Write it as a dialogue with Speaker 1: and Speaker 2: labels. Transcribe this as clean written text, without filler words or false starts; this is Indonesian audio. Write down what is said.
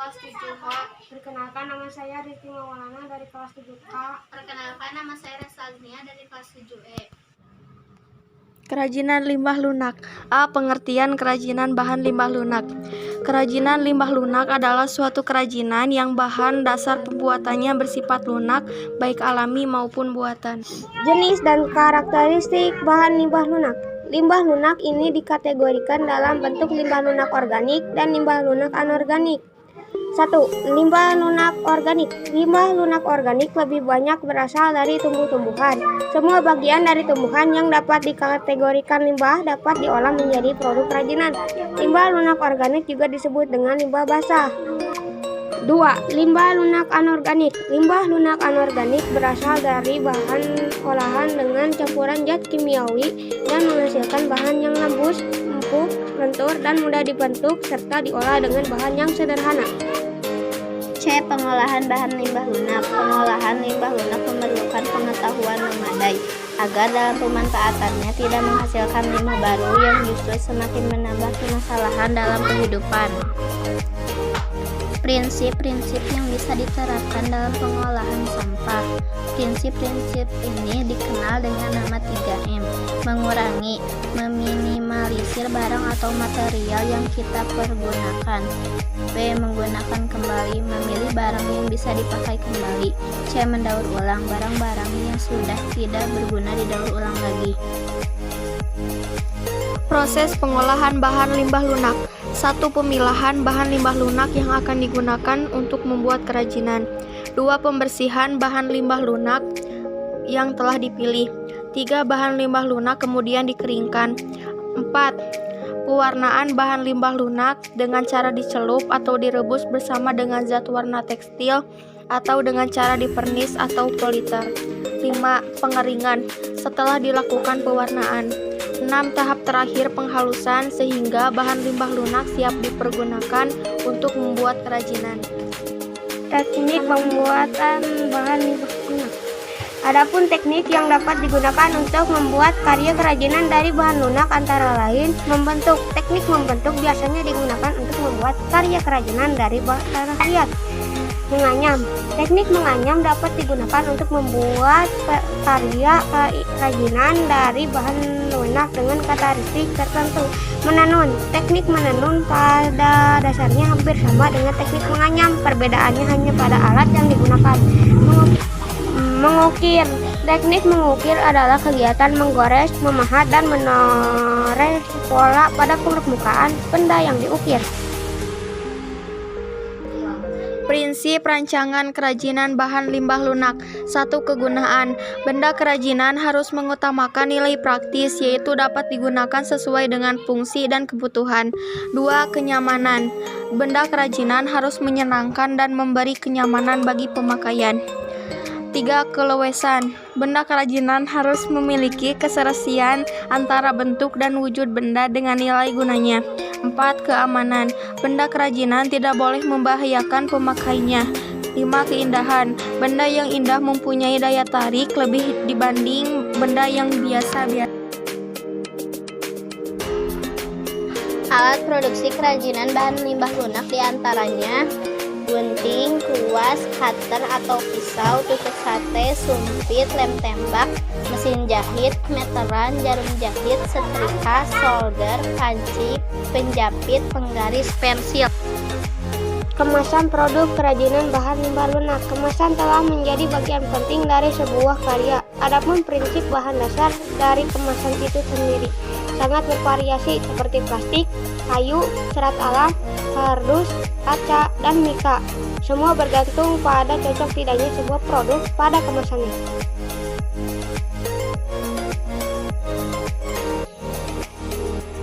Speaker 1: kelas 7H.
Speaker 2: Perkenalkan, nama saya Riti Maulana dari kelas 7K.
Speaker 1: Perkenalkan, nama saya Resa Agnia dari kelas 7E.
Speaker 3: Kerajinan limbah lunak. A. Pengertian kerajinan bahan limbah lunak. Kerajinan limbah lunak adalah suatu kerajinan yang bahan dasar pembuatannya bersifat lunak, baik alami maupun buatan.
Speaker 2: Jenis dan karakteristik bahan limbah lunak. Limbah lunak ini dikategorikan dalam bentuk limbah lunak organik dan limbah lunak anorganik. 1. Limbah lunak organik. Limbah lunak organik lebih banyak berasal dari tumbuh-tumbuhan. Semua bagian dari tumbuhan yang dapat dikategorikan limbah dapat diolah menjadi produk kerajinan. Limbah lunak organik juga disebut dengan limbah basah. 2. Limbah lunak anorganik. Limbah lunak anorganik berasal dari bahan olahan dengan campuran zat kimiawi dan menghasilkan bahan yang lembut, empuk, lentur, dan mudah dibentuk serta diolah dengan bahan yang sederhana.
Speaker 1: C. Pengolahan bahan limbah lunak. Pengolahan limbah lunak memerlukan pengetahuan memadai agar dalam pemanfaatannya tidak menghasilkan limbah baru yang justru semakin menambah permasalahan dalam kehidupan. Prinsip-prinsip yang bisa diterapkan dalam pengolahan sampah. Prinsip-prinsip ini dikenal dengan nama 3M. Mengurangi, meminimalisir barang atau material yang kita pergunakan. B. Menggunakan kembali, memilih barang yang bisa dipakai kembali. C. Mendaur ulang, barang-barang yang sudah tidak berguna didaur ulang lagi.
Speaker 3: Proses pengolahan bahan limbah lunak. 1. Pemilahan bahan limbah lunak yang akan digunakan untuk membuat kerajinan. 2. Pembersihan bahan limbah lunak yang telah dipilih. 3. Bahan limbah lunak kemudian dikeringkan. 4. Pewarnaan bahan limbah lunak dengan cara dicelup atau direbus bersama dengan zat warna tekstil atau dengan cara dipernis atau politer. 5. Pengeringan setelah dilakukan pewarnaan. 6. Tahap terakhir penghalusan sehingga bahan limbah lunak siap dipergunakan untuk membuat kerajinan.
Speaker 2: Teknik pembuatan bahan limbah lunak. Adapun teknik yang dapat digunakan untuk membuat karya kerajinan dari bahan lunak antara lain membentuk. Teknik membentuk biasanya digunakan untuk membuat karya kerajinan dari bahan hias. Menganyam. Teknik menganyam dapat digunakan untuk membuat karya kerajinan dari bahan lunak dengan karakteristik tertentu. Menenun. Teknik menenun pada dasarnya hampir sama dengan teknik menganyam. Perbedaannya hanya pada alat yang digunakan. Mengukir. Teknik mengukir adalah kegiatan menggores, memahat, dan menoreh pola pada permukaan benda yang diukir.
Speaker 3: Prinsip rancangan kerajinan bahan limbah lunak. 1. Kegunaan. Benda kerajinan harus mengutamakan nilai praktis, yaitu dapat digunakan sesuai dengan fungsi dan kebutuhan. 2. Kenyamanan. Benda kerajinan harus menyenangkan dan memberi kenyamanan bagi pemakaian. 3. Kelewesan. Benda kerajinan harus memiliki keserasian antara bentuk dan wujud benda dengan nilai gunanya. 4. Keamanan. Benda kerajinan tidak boleh membahayakan pemakainya. 5. Keindahan. Benda yang indah mempunyai daya tarik lebih dibanding benda yang biasa-biasa.
Speaker 1: Alat produksi kerajinan bahan limbah lunak diantaranya gunting, kuas, cutter atau pisau, tusuk sate, sumpit, lem tembak, mesin jahit, meteran, jarum jahit, setrika, solder, panci, penjapit, penggaris, pensil.
Speaker 2: Kemasan produk kerajinan bahan limbah lunak. Kemasan telah menjadi bagian penting dari sebuah karya. Adapun prinsip bahan dasar dari kemasan itu sendiri sangat bervariasi seperti plastik, kayu, serat alam, kardus, kaca, dan mika. Semua bergantung pada cocok tidaknya sebuah produk pada kemasannya.